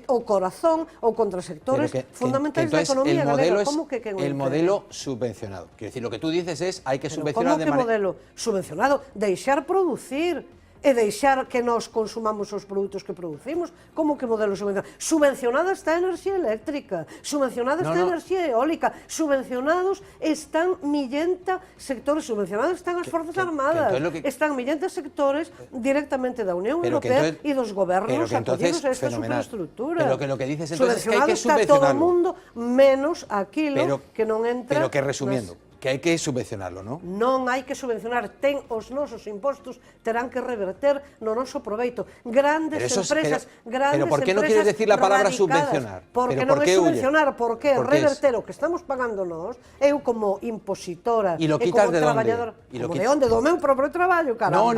M: o corazón ou contra sectores fundamentais da economía galega. Como que quen o impede?
P: El modelo subvencionado. Quiero decir, lo que tú dices es, hay que subvencionar de manera...
M: ¿Cómo que modelo subvencionado? Deixar producir e deixar que nós consumamos os produtos que producimos. Como que modelo subvencionado? Subvencionada está a enerxía eléctrica, subvencionada está a enerxía eólica, subvencionados están millenta sectores, subvencionados están as Forzas Armadas, están millenta sectores directamente da Unión Europea e dos gobernos acollidos a esta superestructura.
P: Pero que lo que dices entonces es que hai que
M: subvencionado está todo o mundo, menos aquilo que non entra...
P: Pero que resumiendo, que hai que subvencionarlo, ¿no?
M: Non hai que subvencionar, os nosos impostos terán que reverter no noso proveito. Grandes empresas,
P: pero ¿por qué no quieres decir la palabra subvencionar?
M: Porque non é subvencionar, porque reverter o que estamos pagando nós, eu como impositora e como traballadora, como de onde? Do meu propio traballo, caramba.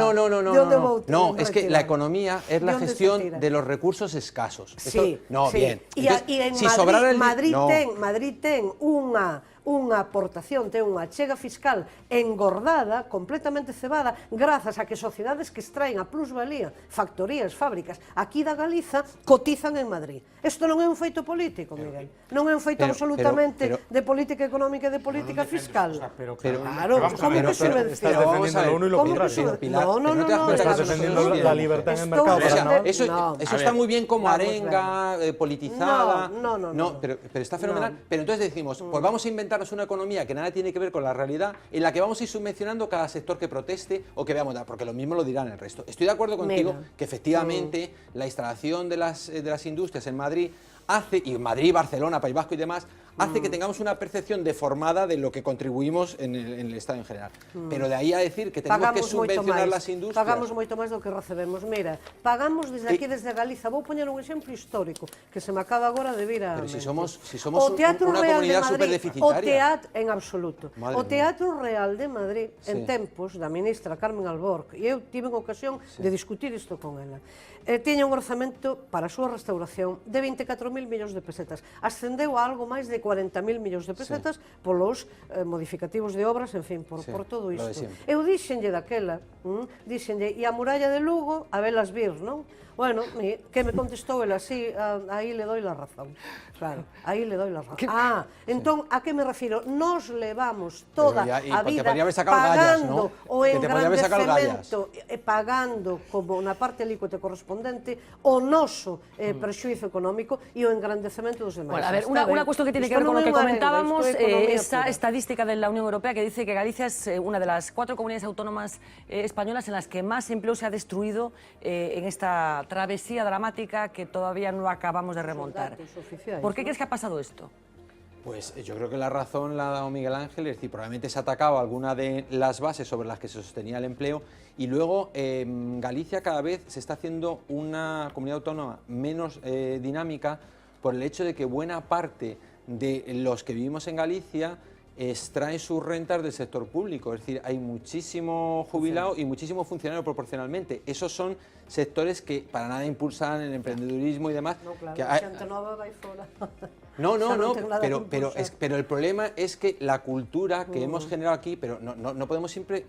P: No, es que la economía es la gestión de los recursos escasos.
M: Sí,
P: bien.
M: E en Madrid ten unha aportación, ten unha achega fiscal engordada, completamente cebada, grazas a que sociedades que extraen a plusvalía, factorías, fábricas, aquí da Galiza, cotizan en Madrid. Isto non é un feito político, Miguel. Non é un feito absolutamente de política económica e de política fiscal. Claro, como que subvenciona?
L: Estás defendiendo lo uno y lo contrario.
M: No.
L: Estás defendiendo la libertad en el mercado.
P: Eso está muy bien como arenga, politizada. No, pero está fenomenal. Pero entonces decimos, pues vamos a inventarnos una economía que nada tiene que ver con la realidad, en la que vamos a ir subvencionando cada sector que proteste o que veamos, porque lo mismo lo dirán el resto. Estoy de acuerdo contigo que efectivamente la instalación de las industrias en Madrid hace, y Madrid, Barcelona, País Vasco y demás, hace que tengamos una percepción deformada de lo que contribuimos en el Estado en general. Pero de ahí a decir que tenemos que subvencionar las industrias...
M: Pagamos moito máis do que recebemos. Mira, pagamos desde aquí, desde Galiza, vou poñer un exemplo histórico, que se me acaba agora de vir a...
P: Pero si somos una comunidad superdeficitaria.
M: En absoluto. O Teatro Real de Madrid, en tempos da ministra Carmen Alborg, e eu tive ocasión de discutir isto con ela, tiña un orzamento para a súa restauración de 24.000 millóns de pesetas. Ascendeu a algo máis de 40.000 millóns de pesetas polos modificativos de obras, en fin, por todo isto. Eu díxenlle daquela, díxenlle, e a muralla de Lugo, a velas vir, non? Bueno, que me contestou ele así, aí le doi la razón. Claro, aí le doi la razón. Entón, a que me refiro? Nos levamos toda a vida pagando o engrandecemento, pagando como na parte alícuota correspondente o noso prexuízo económico e o engrandecemento dos demais.
A: Bueno, a ver, una cuestión que tiene que ver con lo que comentábamos, esa estadística de la Unión Europea que dice que Galicia es una de las 4 comunidades autónomas españolas en las que más empleo se ha destruido en esta travesía dramática que todavía no acabamos de remontar. ¿Por qué crees que ha pasado esto?
P: Pues yo creo que la razón la ha dado Miguel Ángel, es decir, probablemente se ha atacado alguna de las bases sobre las que se sostenía el empleo y luego Galicia cada vez se está haciendo una comunidad autónoma menos dinámica por el hecho de que buena parte de los que vivimos en Galicia extraen sus rentas del sector público, es decir, hay muchísimo jubilado y muchísimo funcionario proporcionalmente. Esos son sectores que para nada impulsan el emprendedurismo y demás.
M: No, claro,
P: que
M: xente nova vai fora.
P: No, pero el problema es que la cultura que hemos generado aquí, pero no podemos siempre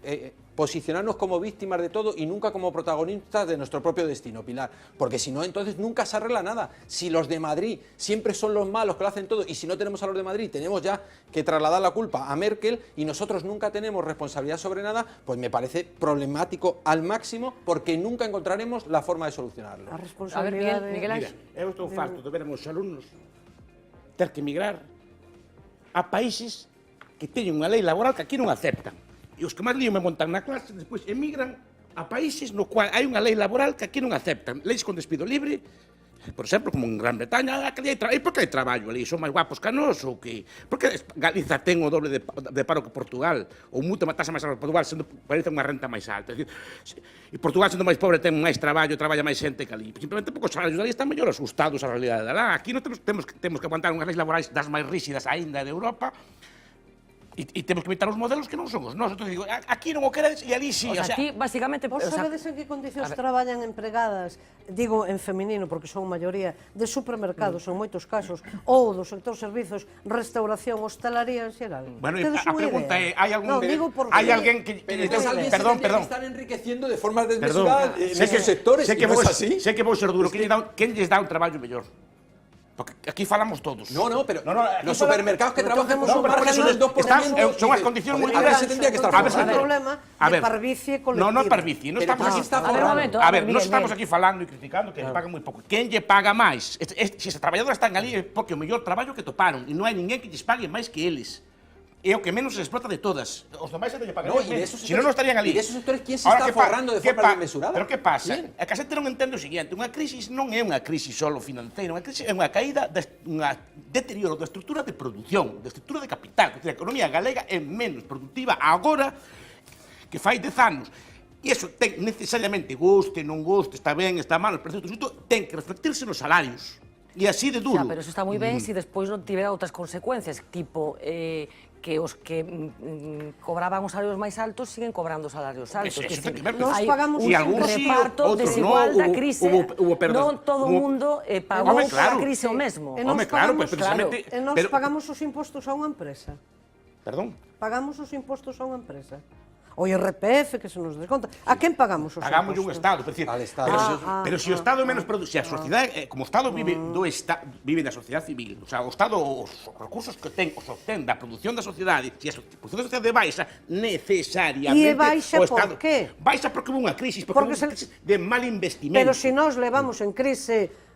P: posicionarnos como víctimas de todo y nunca como protagonistas de nuestro propio destino, Pilar, porque si no, entonces nunca se arregla nada. Si los de Madrid siempre son los malos que lo hacen todo y si no tenemos a los de Madrid, tenemos ya que trasladar la culpa a Merkel y nosotros nunca tenemos responsabilidad sobre nada, pues me parece problemático al máximo porque nunca encontraremos la forma de solucionarlo.
M: A responsabilidad
K: Miguel Ángel. Eu estou farto de ver a meus alumnos ter que emigrar a países que teñen unha lei laboral que aquí non aceptan. E os que máis lío me montan na clase, despois emigran a países no cual hai unha lei laboral que aquí non aceptan. Leis con despido libre, por exemplo, como en Gran Bretaña, e por que hai traballo ali? Son máis guapos que nós ou que? Por que Galiza ten o doble de paro que Portugal? Ou moita tasa máis alta que Portugal, sendo Galiza unha renta máis alta? E Portugal, sendo máis pobre, ten máis traballo, traballa máis xente que ali. Simplemente porque os salarios ali están mellor asustados á realidade de lá. Aquí non temos que aguantar unhas leis laborais das máis rígidas aínda de Europa, e temos que imitar os modelos que non son os nosos. Entón, digo, aquí non o queredes e ali sí.
A: O sea, aquí, básicamente...
M: Vos sabedes en que condicións traballan empregadas, digo en feminino porque son maioría, de supermercados en moitos casos, ou do sector servizos, restauración, hostalaría en xeral?
K: Bueno, a pregunta é, hai algún...
M: Non, digo porque...
K: Hai alguén que...
P: Perdón. Están enriqueciendo de formas desmesuradas en esos sectores, e non é así.
K: Sé que vou ser duro, quen lles dá un traballo mellor? Porque aquí falamos todos.
P: No, pero los supermercados que trabajan con márgenes del 2%...
K: Son as condicións moi
P: A ver, se tendría que estar
M: forrando. É un problema de parvicie colectiva.
K: No é parvicie, non estamos aquí... A ver, non estamos aquí falando e criticando que pagan moi pouco. Quen lle paga máis? Se as traballadoras están ali é porque o mellor traballo que toparon e non hai ninguén que lles pague máis que eles. É o que menos se explota de todas. Os demais se lle pagan menos. Se non estarían ali.
P: E esos sectores, ¿quién se está forrando de forma desmesurada?
K: Pero que pasa? A que a xente non entende o seguinte, unha crisis non é unha crisis solo financeira, unha crisis é unha caída, un deterioro da estrutura de produción, da estrutura de capital. A economía galega é menos productiva agora que fai 10 anos. E iso ten necesariamente, guste, non guste, está ben, está mal, pero ten que reflectirse nos salarios. E así de duro.
A: Pero eso está moi ben se despois non tivera outras consecuencias, tipo que os que cobraban os salarios máis altos siguen cobrando salarios altos.
M: Nos pagamos
A: un reparto desigual da crise. Non todo o mundo pagou a crise o mesmo.
M: E nos pagamos os impostos a unha empresa.
K: Perdón?
M: Pagamos os impostos a unha empresa. O IRPF que se nos desconta. A quen pagamos os impostos?
K: Pagamos un Estado, pero se o Estado é menos se a sociedade, como o Estado vive da sociedade civil, o sea, o Estado os recursos que ten, os obtén da produción da sociedade, se a produción da sociedade baixa, necesariamente
M: o Estado...
K: E baixa por qué? Baixa porque houve unha crisis, porque houve unha crisis de mal investimento.
M: Pero se nós levamos en crise...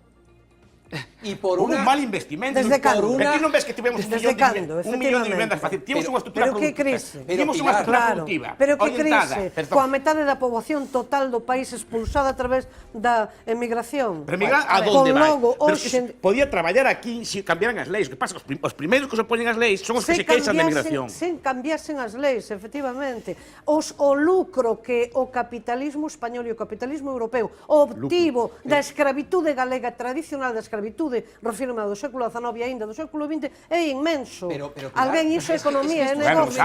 P: Y por un
K: mal investimento.
M: Desde cando?
K: Aquí non ves que tivemos un millón de vivendas fácil. Tivemos unha estrutura productiva. Tivemos unha estrutura productiva.
M: Pero que crise? Coa metade da poboación total do país expulsada a través da emigración.
K: Pero emigrar a donde vai? Podía traballar aquí se cambiaran as leis. O que pasa, os primeiros que se opoñen as leis son os que se queixan da emigración.
M: Sen cambiasen as leis, efectivamente. O lucro que o capitalismo español e o capitalismo europeo obtivo da escravitude galega tradicional, da escravitude saúde, refírome ao do século XIX e aínda do século XX, é inmenso.
P: Pero,
M: Alguén iso é economía, é negocio.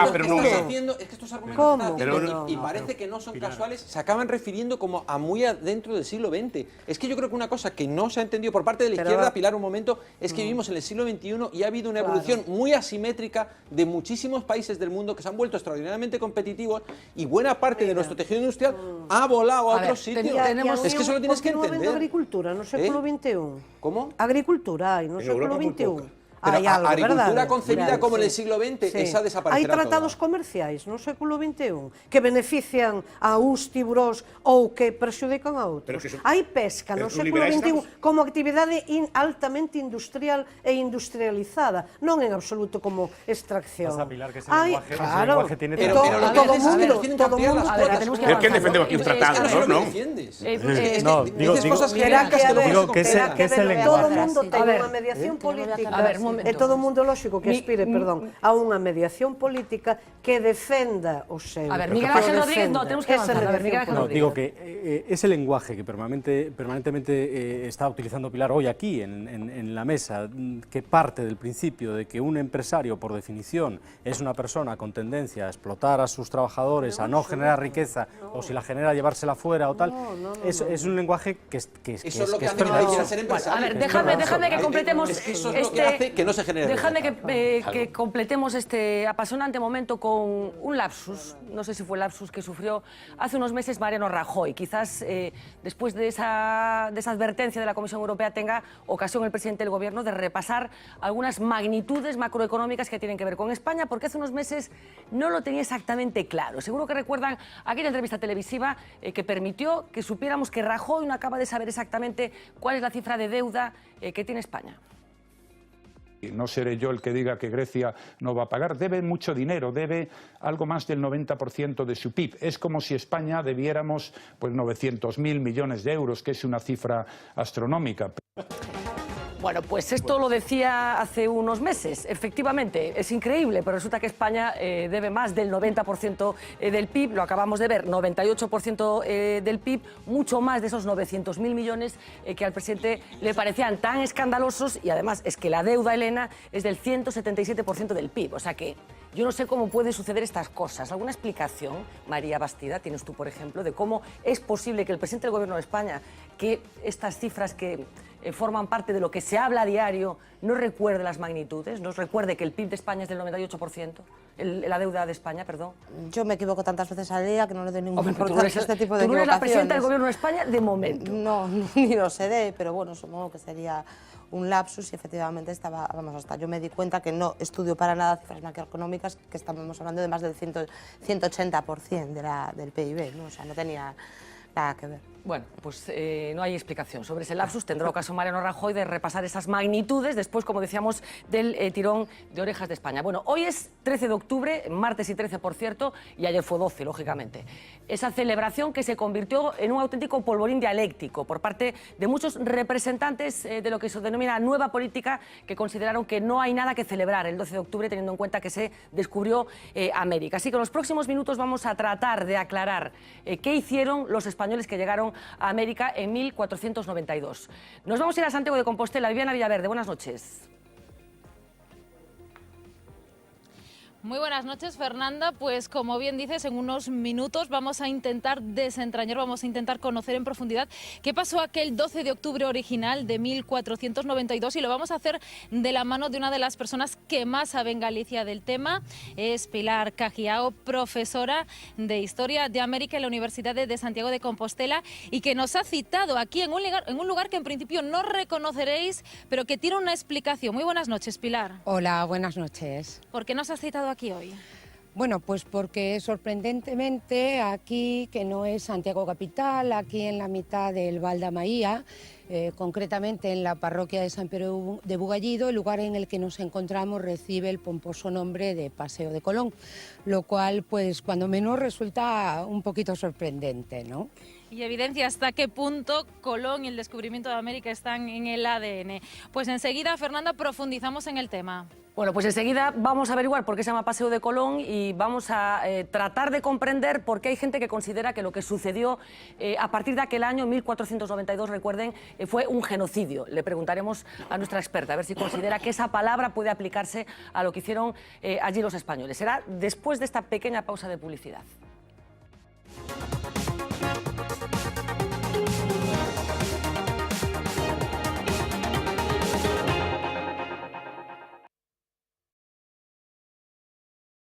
P: Es que estos argumentos que estás haciendo, y parece que no son casuales, se acaban refiriendo como a muy adentro del siglo XX. Es que yo creo que una cosa que no se ha entendido por parte de la izquierda, Pilar, un momento, es que vivimos en el siglo XXI y ha habido una evolución muy asimétrica de muchísimos países del mundo que se han vuelto extraordinariamente competitivos y buena parte de nuestro tejido industrial ha volado a otros sitios. Es que eso lo tienes que entender.
M: Agricultura no século XXI.
P: ¿Cómo?
M: Agricultura hai no século XXI.
P: Pero
M: hai algo,
P: agricultura
M: verdade?
P: concebida como en el siglo XX, esa desaparecerá.
M: Hai tratados comerciais no século XXI que benefician a uns tiburóns ou que perxudican a outros. Hai pesca no século XXI como actividade altamente industrial e industrializada, non en absoluto como extracción. Claro, todo o mundo...
K: Es que defendemos aquí un tratado, ¿no?
L: Digo que es el lenguaje.
M: Todo o mundo ten unha mediación política. E todo o mundo, lógico, que aspire, a unha mediación política que defenda o seu.
A: A ver, Miguel Ángel Rodríguez, no, tenemos que avanzar. A ver, Miguel Ángel Rodríguez.
L: Digo que ese lenguaje que permanentemente está utilizando Pilar hoy aquí en la mesa, que parte del principio de que un empresario, por definición, es una persona con tendencia a explotar a sus trabajadores, a no generar riqueza, o si la genera, llevársela fuera o tal, es un lenguaje que es
P: eso es lo que hace que nadie quiera ser empresario.
A: A ver, dejadme que completemos
P: que no se genere
A: dejadme que completemos este apasionante momento con un lapsus, no sé si fue el lapsus que sufrió hace unos meses Mariano Rajoy. Quizás después de esa advertencia de la Comisión Europea tenga ocasión el presidente del Gobierno de repasar algunas magnitudes macroeconómicas que tienen que ver con España, porque hace unos meses no lo tenía exactamente claro. Seguro que recuerdan aquella entrevista televisiva que permitió que supiéramos que Rajoy no acaba de saber exactamente cuál es la cifra de deuda que tiene España.
F: No seré yo el que diga que Grecia no va a pagar. Debe mucho dinero, debe algo más del 90% de su PIB. Es como si España debiéramos 900.000 millones de euros, que es una cifra astronómica.
A: Bueno, pues esto lo decía hace unos meses. Efectivamente, es increíble, pero resulta que España debe más del 90% del PIB, lo acabamos de ver, 98% del PIB, mucho más de esos 900.000 millones que al presidente le parecían tan escandalosos, y además es que la deuda, Elena, es del 177% del PIB, o sea que yo no sé cómo pueden suceder estas cosas. ¿Alguna explicación, María Bastida, tienes tú, por ejemplo, de cómo es posible que el presidente del Gobierno de España, que estas cifras que forman parte de lo que se habla a diario, no recuerde las magnitudes, no recuerde que el PIB de España es del 98%, la deuda de España, perdón?
Q: Yo me equivoco tantas veces al día que no le doy ninguna importancia a este tipo de equivocaciones.
A: Tú no eres la presidenta del Gobierno de España de momento.
Q: No, ni lo seré, pero bueno, supongo que sería un lapsus y efectivamente yo me di cuenta que no estudio para nada cifras macroeconómicas, que estamos hablando de más del 180% del PIB, ¿no? O sea, no tenía nada que ver.
A: Bueno, pues no hay explicación sobre ese lapsus. Tendrá ocasión Mariano Rajoy de repasar esas magnitudes después, como decíamos, del tirón de orejas de España. Bueno, hoy es 13 de octubre, martes y 13, por cierto, y ayer fue 12, lógicamente. Esa celebración que se convirtió en un auténtico polvorín dialéctico por parte de muchos representantes de lo que se denomina nueva política, que consideraron que no hay nada que celebrar el 12 de octubre, teniendo en cuenta que se descubrió América. Así que en los próximos minutos vamos a tratar de aclarar qué hicieron los españoles que llegaron a América en 1492. Nos vamos a ir a Santiago de Compostela. Viviana Villaverde, buenas noches.
S: Muy buenas noches, Fernanda. Pues como bien dices, en unos minutos vamos a intentar desentrañar, vamos a intentar conocer en profundidad qué pasó aquel 12 de octubre original de 1492, y lo vamos a hacer de la mano de una de las personas que más sabe en Galicia del tema. Es Pilar Cajiao, profesora de Historia de América en la Universidad de Santiago de Compostela, y que nos ha citado aquí en un lugar que en principio no reconoceréis, pero que tiene una explicación. Muy buenas noches, Pilar.
T: Hola, buenas noches.
S: ¿Por qué nos has citado aquí hoy?
T: Bueno, pues porque sorprendentemente aquí, que no es Santiago capital, aquí en la mitad del Val da Maía, concretamente en la parroquia de San Pedro de Bugallido, el lugar en el que nos encontramos recibe el pomposo nombre de Paseo de Colón, lo cual, pues, cuando menos resulta un poquito sorprendente, ¿no?
S: Y evidencia hasta qué punto Colón y el descubrimiento de América están en el ADN. Pues enseguida, Fernanda, profundizamos en el tema.
A: Bueno, pues enseguida vamos a averiguar por qué se llama Paseo de Colón y vamos a tratar de comprender por qué hay gente que considera que lo que sucedió a partir de aquel año, 1492, recuerden fue un genocidio. Le preguntaremos a nuestra experta a ver si considera que esa palabra puede aplicarse a lo que hicieron allí los españoles. Será después de esta pequeña pausa de publicidad.